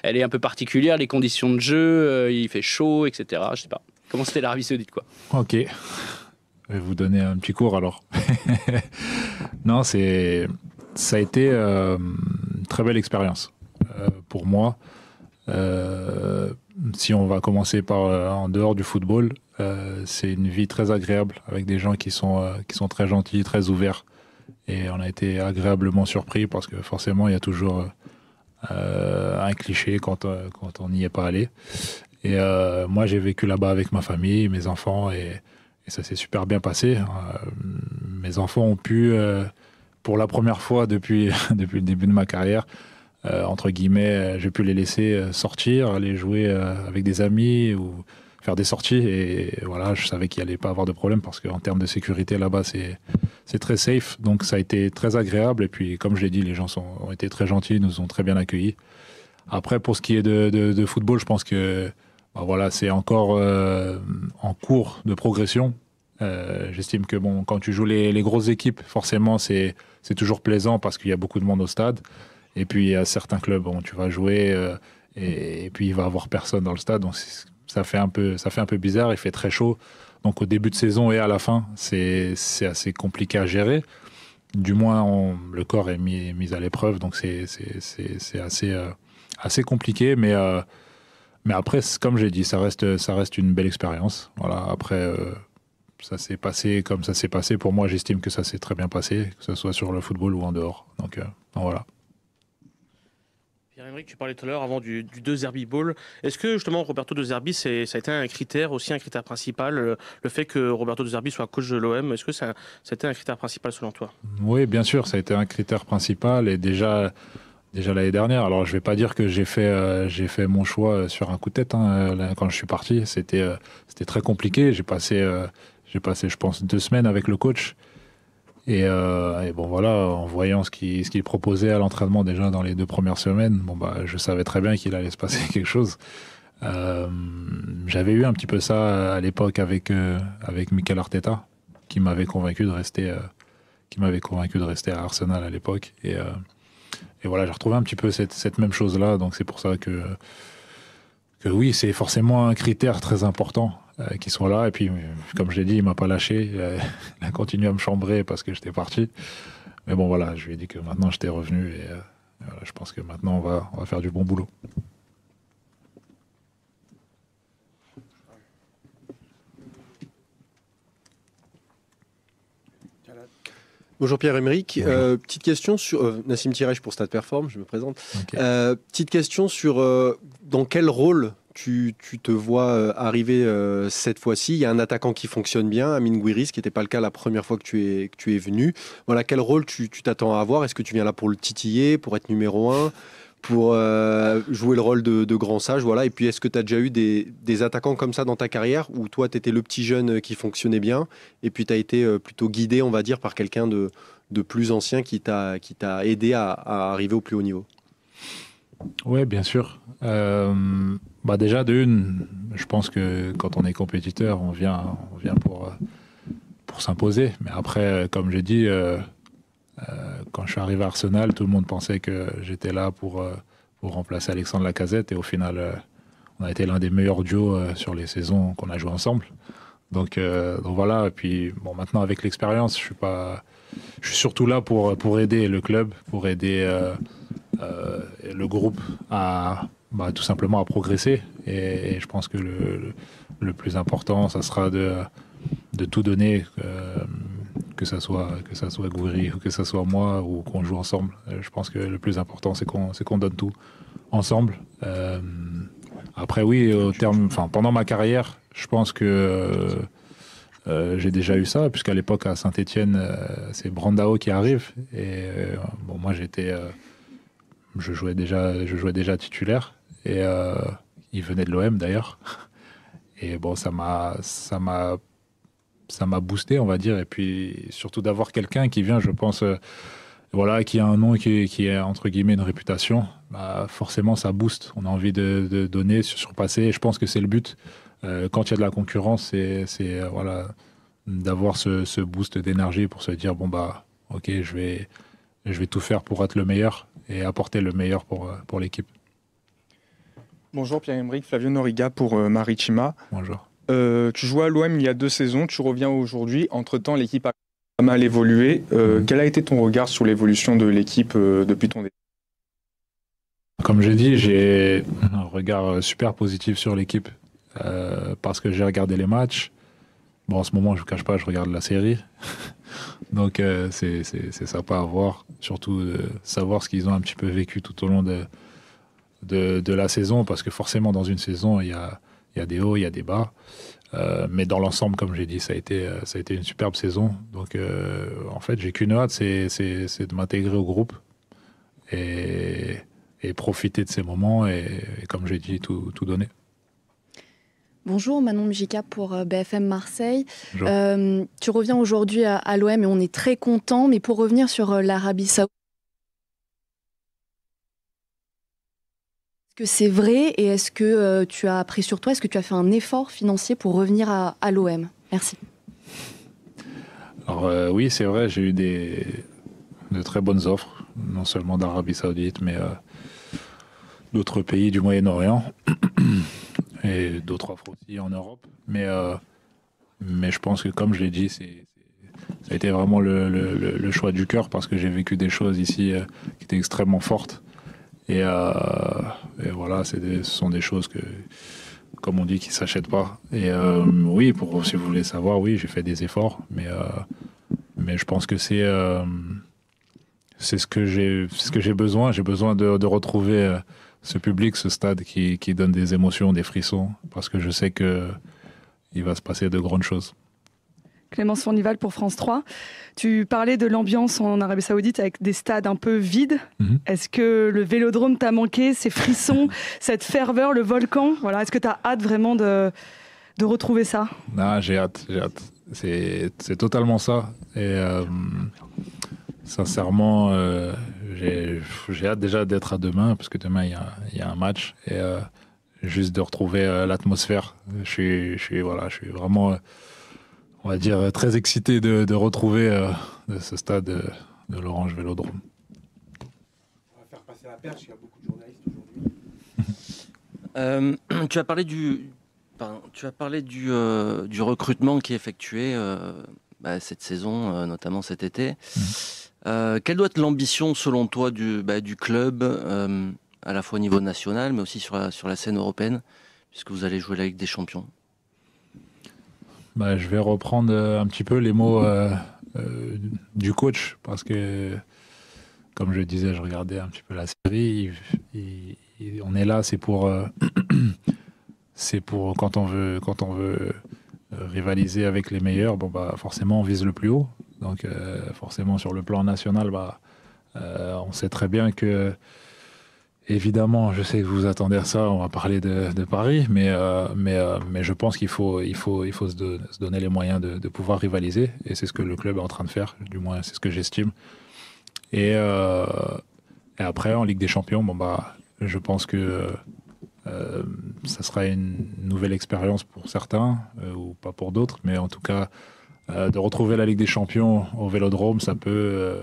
elle est un peu particulière, les conditions de jeu, il fait chaud, etc. Je sais pas. Comment c'était l'Arabie Saoudite, quoi? Ok, je vais vous donner un petit cours alors. Non, ça a été une très belle expérience pour moi. Si on va commencer par en dehors du football, c'est une vie très agréable avec des gens qui sont très gentils, très ouverts. Et on a été agréablement surpris parce que forcément, il y a toujours un cliché quand on n'y est pas allé. Et moi, j'ai vécu là-bas avec ma famille, mes enfants, et ça s'est super bien passé. Mes enfants ont pu, pour la première fois depuis, depuis le début de ma carrière, entre guillemets, j'ai pu les laisser sortir, aller jouer avec des amis ou faire des sorties. Et voilà, je savais qu'il n'y allait pas avoir de problème parce qu'en termes de sécurité là-bas, c'est très safe. Donc ça a été très agréable. Et puis, comme je l'ai dit, les gens ont été très gentils, nous ont très bien accueillis. Après, pour ce qui est de football, je pense que bah voilà, c'est encore en cours de progression. J'estime que bon, quand tu joues les grosses équipes, forcément, c'est toujours plaisant parce qu'il y a beaucoup de monde au stade. Et puis, il y a certains clubs, bon, tu vas jouer et puis il va y avoir personne dans le stade. Donc, ça fait un peu bizarre. Il fait très chaud. Donc, au début de saison et à la fin, c'est assez compliqué à gérer. Du moins, le corps est mis à l'épreuve. Donc, c'est assez compliqué. Mais après, comme j'ai dit, ça reste une belle expérience. Voilà. Après, ça s'est passé comme ça s'est passé. Pour moi, j'estime que ça s'est très bien passé, que ce soit sur le football ou en dehors. Donc voilà. Pierre-Emerick, tu parlais tout à l'heure avant du De Zerbi Ball. Est-ce que justement Roberto De Zerbi, ça a été un critère, aussi un critère principal, le fait que Roberto De Zerbi soit coach de l'OM, est-ce que ça a été un critère principal selon toi? Oui, bien sûr, ça a été un critère principal et déjà l'année dernière. Alors, je vais pas dire que j'ai fait mon choix sur un coup de tête. Là, quand je suis parti, c'était très compliqué. J'ai passé, je pense, 2 semaines avec le coach. Et bon, voilà, en voyant ce qu'il proposait à l'entraînement déjà dans les 2 premières semaines, bon, bah, je savais très bien qu'il allait se passer quelque chose. J'avais eu un petit peu ça à l'époque avec Mikel Arteta, qui m'avait convaincu de rester à Arsenal à l'époque. Et voilà, j'ai retrouvé un petit peu cette même chose-là. Donc c'est pour ça que oui, c'est forcément un critère très important qui soit là. Et puis, comme je l'ai dit, il m'a pas lâché. Il a continué à me chambrer parce que j'étais parti. Mais bon, voilà, je lui ai dit que maintenant j'étais revenu. Et voilà, je pense que maintenant on va faire du bon boulot. Bonjour Pierre-Emerick, petite question sur Nassim Tirèche pour Stade Perform, je me présente. Okay. Petite question sur dans quel rôle tu te vois arriver cette fois-ci. Il y a un attaquant qui fonctionne bien, Amine Gouiri, ce qui n'était pas le cas la première fois que tu es venu. Voilà, quel rôle tu t'attends à avoir? Est-ce que tu viens là pour le titiller, pour être numéro 1, pour jouer le rôle de grand sage, voilà. Et puis, est-ce que tu as déjà eu des attaquants comme ça dans ta carrière où toi, tu étais le petit jeune qui fonctionnait bien et puis tu as été plutôt guidé, on va dire, par quelqu'un de plus ancien qui t'a aidé à arriver au plus haut niveau? Oui, bien sûr. Bah déjà, je pense que quand on est compétiteur, on vient pour s'imposer. Mais après, comme j'ai dit, quand je suis arrivé à Arsenal, tout le monde pensait que j'étais là pour remplacer Alexandre Lacazette. Et au final, on a été l'un des meilleurs duos sur les saisons qu'on a joué ensemble. Donc voilà. Et puis, bon, maintenant, avec l'expérience, je suis surtout là pour aider le club, pour aider le groupe à tout simplement à progresser. Et je pense que le plus important, ça sera de tout donner, que ça soit Gouiri ou que ça soit moi ou qu'on joue ensemble. Je pense que le plus important, c'est qu'on donne tout ensemble. Après, oui, pendant ma carrière, je pense que j'ai déjà eu ça, puisqu'à l'époque, à Saint-Etienne, c'est Brandao qui arrive. Et bon, moi, je jouais déjà titulaire. Et il venait de l'OM, d'ailleurs. Et bon, ça m'a boosté, on va dire. Et puis, surtout d'avoir quelqu'un qui vient, je pense, voilà, qui a un nom, qui est, entre guillemets, une réputation, bah, forcément, ça booste. On a envie de donner, surpasser. Et je pense que c'est le but. Quand il y a de la concurrence, c'est voilà, d'avoir ce boost d'énergie pour se dire, bon, bah, ok, je vais tout faire pour être le meilleur et apporter le meilleur pour l'équipe. Bonjour Pierre-Emerick, Flavio Noriga pour Maritima. Bonjour. Tu jouais à l'OM il y a 2 saisons, tu reviens aujourd'hui. Entre-temps, l'équipe a pas mal évolué. Quel a été ton regard sur l'évolution de l'équipe depuis ton départ? Comme j'ai dit, j'ai un regard super positif sur l'équipe parce que j'ai regardé les matchs. Bon, en ce moment, je ne vous cache pas, je regarde la série. Donc, c'est sympa à voir. Surtout savoir ce qu'ils ont un petit peu vécu tout au long de la saison. Parce que forcément, dans une saison, il y a des hauts, il y a des bas. Mais dans l'ensemble, comme j'ai dit, ça a été une superbe saison. Donc, en fait, j'ai qu'une hâte, c'est de m'intégrer au groupe et profiter de ces moments et comme j'ai dit, tout donner. Bonjour, Manon Mujika pour BFM Marseille. Bonjour. Tu reviens aujourd'hui à l'OM et on est très content. Mais pour revenir sur l'Arabie Saoudite, est-ce que c'est vrai et est-ce que tu as pris sur toi, est-ce que tu as fait un effort financier pour revenir à l'OM? Merci. Alors oui, c'est vrai, j'ai eu de très bonnes offres, non seulement d'Arabie Saoudite, mais d'autres pays du Moyen-Orient et d'autres offres aussi en Europe. Mais je pense que, comme je l'ai dit, ça a été vraiment le choix du cœur parce que j'ai vécu des choses ici qui étaient extrêmement fortes. Et voilà, ce sont des choses que, comme on dit, qui ne s'achètent pas. Et oui, si vous voulez savoir, oui, j'ai fait des efforts, mais je pense que c'est ce que j'ai besoin. J'ai besoin de retrouver ce public, ce stade qui donne des émotions, des frissons, parce que je sais qu'il va se passer de grandes choses. Clémence Fournival pour France 3. Tu parlais de l'ambiance en Arabie Saoudite avec des stades un peu vides. Est-ce que le Vélodrome t'a manqué, ces frissons, cette ferveur, le volcan? Voilà. Est-ce que tu as hâte vraiment de retrouver ça? Ah, j'ai hâte. C'est totalement ça. Et sincèrement, j'ai hâte déjà d'être à demain, parce que demain, il y a un match. Et juste de retrouver l'atmosphère. Je suis vraiment... on va dire, très excité de retrouver ce stade de l'Orange Vélodrome. On va faire passer la perche, il y a beaucoup de journalistes aujourd'hui. Tu as parlé du recrutement qui est effectué cette saison, notamment cet été. Quelle doit être l'ambition, selon toi, du club, à la fois au niveau national, mais aussi sur la scène européenne, puisque vous allez jouer la Ligue des Champions? Je vais reprendre un petit peu les mots du coach, parce que, comme je disais, je regardais un petit peu la série. On est là, c'est pour quand on veut rivaliser avec les meilleurs. Forcément, on vise le plus haut. Donc, forcément, sur le plan national, on sait très bien que, évidemment, je sais que vous attendez à ça, on va parler de Paris, mais je pense qu'il faut se donner les moyens de pouvoir rivaliser, et c'est ce que le club est en train de faire, du moins c'est ce que j'estime. Et après, en Ligue des Champions, je pense que ça sera une nouvelle expérience pour certains, ou pas pour d'autres, mais en tout cas, de retrouver la Ligue des Champions au Vélodrome, ça peut...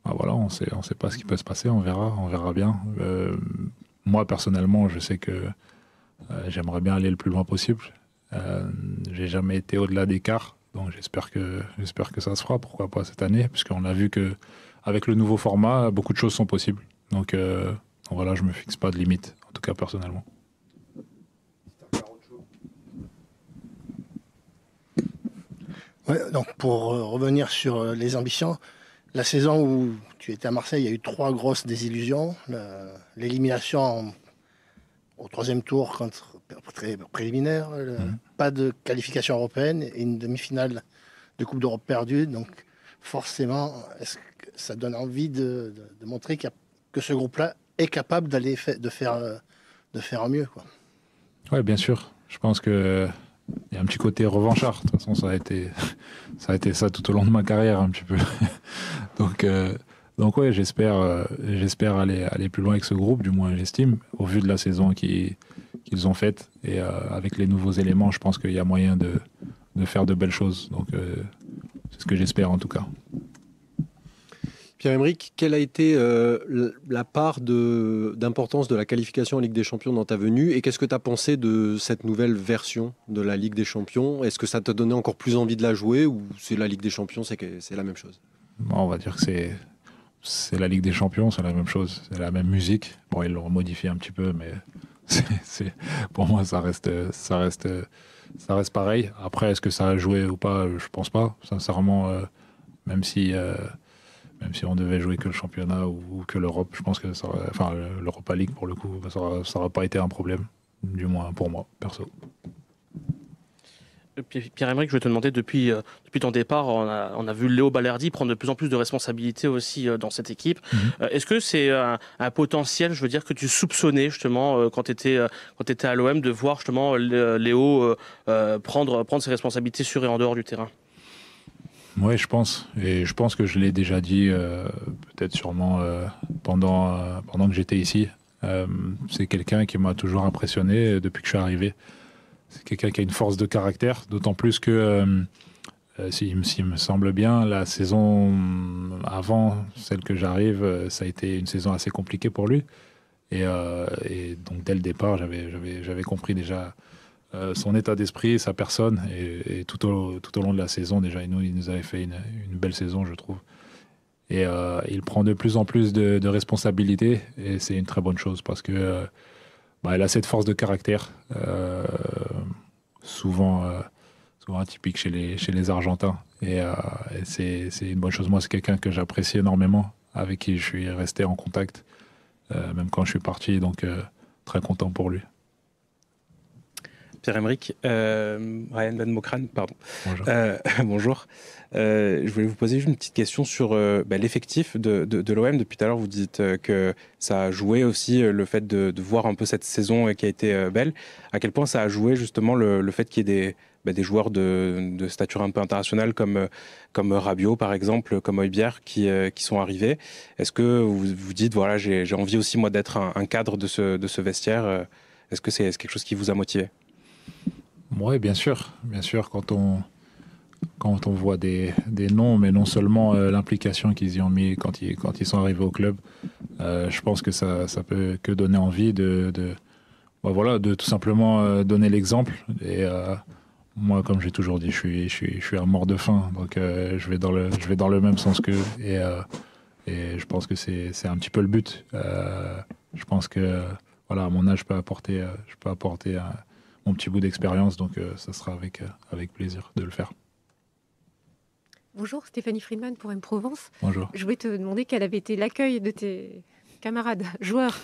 voilà, on sait pas ce qui peut se passer, on verra bien. Moi, personnellement, je sais que j'aimerais bien aller le plus loin possible. J'ai jamais été au-delà des quarts, donc j'espère que ça se fera, pourquoi pas cette année, puisqu'on a vu que avec le nouveau format, beaucoup de choses sont possibles. Donc voilà, je me fixe pas de limite, en tout cas personnellement. Ouais, donc pour revenir sur les ambitions, la saison où tu étais à Marseille, il y a eu 3 grosses désillusions. L'élimination au 3e tour contre préliminaire, pas de qualification européenne et une demi-finale de Coupe d'Europe perdue. Donc forcément, est-ce que ça donne envie de montrer que ce groupe-là est capable de faire mieux, quoi. Ouais, bien sûr. Je pense que il y a un petit côté revanchard. De toute façon, ça a été ça tout au long de ma carrière, un petit peu. Donc ouais, j'espère aller plus loin avec ce groupe, du moins j'estime, au vu de la saison qu'ils ont faite. Et avec les nouveaux éléments, je pense qu'il y a moyen de faire de belles choses. Donc c'est ce que j'espère en tout cas. Pierre-Emerick, quelle a été la part d'importance de la qualification en Ligue des Champions dans ta venue et qu'est-ce que tu as pensé de cette nouvelle version de la Ligue des Champions? Est-ce que ça t'a donné encore plus envie de la jouer ou c'est la Ligue des Champions, c'est la même chose? Bon, on va dire que c'est la Ligue des Champions, c'est la même chose, c'est la même musique. Bon, ils l'ont modifié un petit peu, mais pour moi, ça reste pareil. Après, est-ce que ça a joué ou pas? Je pense pas, sincèrement, même si on devait jouer que le championnat ou que l'Europe, je pense que l'Europa League, pour le coup, ça n'aurait pas été un problème, du moins pour moi, perso. Pierre-Emerick, je vais te demander, depuis ton départ, on a vu Léo Balerdi prendre de plus en plus de responsabilités aussi dans cette équipe. Est-ce que c'est un potentiel, je veux dire, que tu soupçonnais justement quand tu étais à l'OM, de voir justement Léo prendre ses responsabilités sur et en dehors du terrain? Oui, je pense. Et je pense que je l'ai déjà dit, peut-être sûrement pendant que j'étais ici. C'est quelqu'un qui m'a toujours impressionné depuis que je suis arrivé. C'est quelqu'un qui a une force de caractère, d'autant plus que, s'il me semble bien, la saison avant celle que j'arrive, ça a été une saison assez compliquée pour lui. Et donc dès le départ, j'avais compris déjà son état d'esprit, sa personne, et tout au long de la saison, déjà, il nous avait fait une belle saison, je trouve. Et il prend de plus en plus de responsabilités, et c'est une très bonne chose, parce que elle a cette force de caractère, souvent atypique chez les Argentins, et c'est une bonne chose. Moi, c'est quelqu'un que j'apprécie énormément, avec qui je suis resté en contact, même quand je suis parti, donc très content pour lui. Pierre-Emerick, Ryan Van Mokran, pardon. Bonjour. Bonjour. Je voulais vous poser une petite question sur l'effectif de l'OM. Depuis tout à l'heure, vous dites que ça a joué aussi le fait de voir un peu cette saison qui a été belle. À quel point ça a joué justement le fait qu'il y ait des joueurs de stature un peu internationale comme Rabiot par exemple, comme Højbjerg qui sont arrivés. Est-ce que vous vous dites, voilà, j'ai envie aussi moi d'être un cadre de ce vestiaire? Est-ce que c'est quelque chose qui vous a motivé? Oui, bien sûr. Quand on voit des noms, mais non seulement l'implication qu'ils y ont mis quand ils sont arrivés au club, je pense que ça peut que donner envie de tout simplement donner l'exemple. Et moi, comme j'ai toujours dit, je suis un mort de faim, donc je vais dans le même sens qu'eux. Et je pense que c'est un petit peu le but. Je pense que à mon âge, je peux apporter mon petit bout d'expérience, donc ça sera avec plaisir de le faire. Bonjour, Stéphanie Friedman pour M-Provence. Bonjour. Je voulais te demander quel avait été l'accueil de tes camarades, joueurs.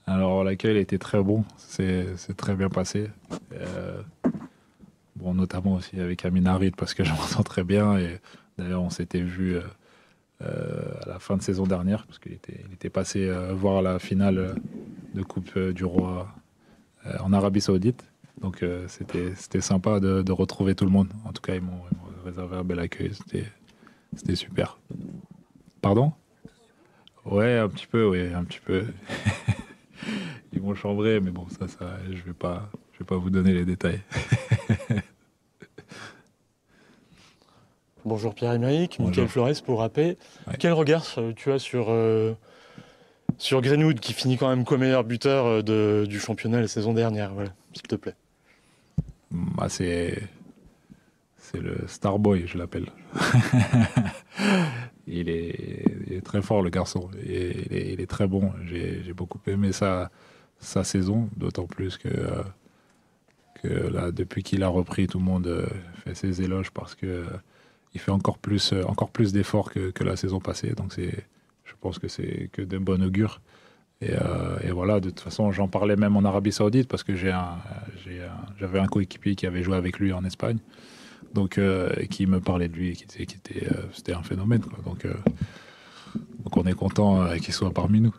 Alors l'accueil a été très bon, c'est très bien passé. Notamment aussi avec Amin Harit, parce que je m'entends très bien, et d'ailleurs on s'était vu à la fin de saison dernière, parce qu'il était passé voir la finale de Coupe du Roi en Arabie Saoudite. Donc c'était sympa de retrouver tout le monde. En tout cas, ils m'ont réservé un bel accueil. C'était super. Pardon? Ouais, un petit peu, oui, un petit peu. Ils m'ont chambré, mais bon, ça, je vais pas vous donner les détails. Bonjour Pierre-Emerick, Michael Flores pour AP. Ouais. Quel regard tu as sur Greenwood, qui finit quand même co-meilleur buteur du championnat la saison dernière, voilà, s'il te plaît? C'est le Starboy, je l'appelle. il est très fort, le garçon. Il est très bon. J'ai beaucoup aimé sa saison, d'autant plus que là, depuis qu'il a repris, tout le monde fait ses éloges, parce que il fait encore plus d'efforts que la saison passée. Donc je pense que c'est que de bon augure. Et voilà, de toute façon, j'en parlais même en Arabie Saoudite, parce que j'avais un coéquipier qui avait joué avec lui en Espagne, donc qui me parlait de lui, qui disait c'était un phénomène, quoi. Donc on est content qu'il soit parmi nous.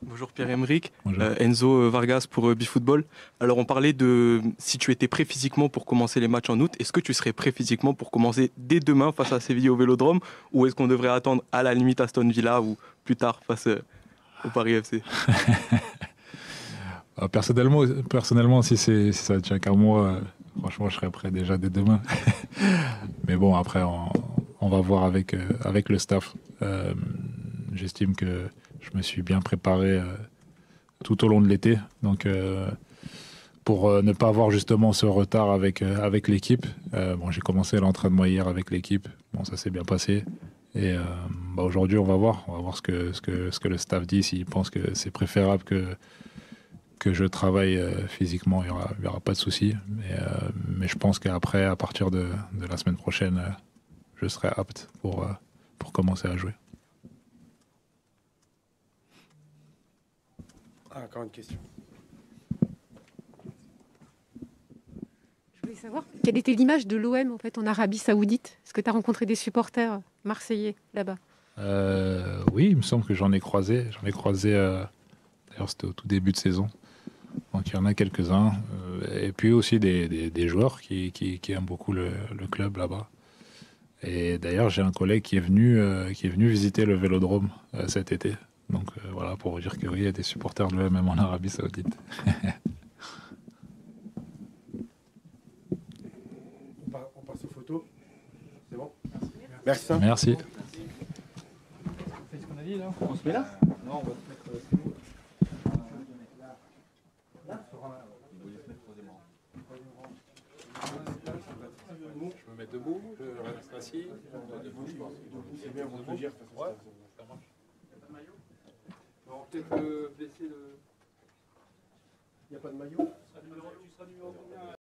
Bonjour Pierre-Emerick, Enzo Vargas pour BeFootball. Alors on parlait de si tu étais prêt physiquement pour commencer les matchs en août, est-ce que tu serais prêt physiquement pour commencer dès demain face à Séville au Vélodrome, ou est-ce qu'on devrait attendre à la limite Aston Villa ou plus tard face au Paris FC? Personnellement, si ça tient qu'à moi, Franchement, je serais prêt déjà dès demain. Mais bon, après, on va voir avec le staff. J'estime que je me suis bien préparé tout au long de l'été. Donc, pour ne pas avoir justement ce retard avec l'équipe, j'ai commencé l'entraînement hier avec l'équipe. Bon, ça s'est bien passé. Et aujourd'hui, on va voir ce que le staff dit, s'il pense que c'est préférable que je travaille physiquement, il y aura pas de souci. Mais je pense qu'après, à partir de la semaine prochaine, je serai apte pour commencer à jouer. Encore une question. Je voulais savoir quelle était l'image de l'OM en fait en Arabie Saoudite. Est-ce que tu as rencontré des supporters marseillais là-bas? Oui, il me semble que j'en ai croisé. D'ailleurs, c'était au tout début de saison. Donc il y en a quelques-uns. Et puis aussi des joueurs qui aiment beaucoup le club là-bas. Et d'ailleurs, j'ai un collègue qui est venu visiter le Vélodrome cet été. Donc voilà, pour vous dire que oui, il y a des supporters de l'OM même en Arabie Saoudite. On passe aux photos. C'est bon? Merci. Merci. C'est ce qu'on a dit là? On se met là? Non, on va se mettre. Je me mets debout, je reste assis. Debout, je pense. C'est bien, on peut dire. Ouais, ça marche. On va peut-être baisser le. Il n'y a pas de maillot? Tu seras numéro combien?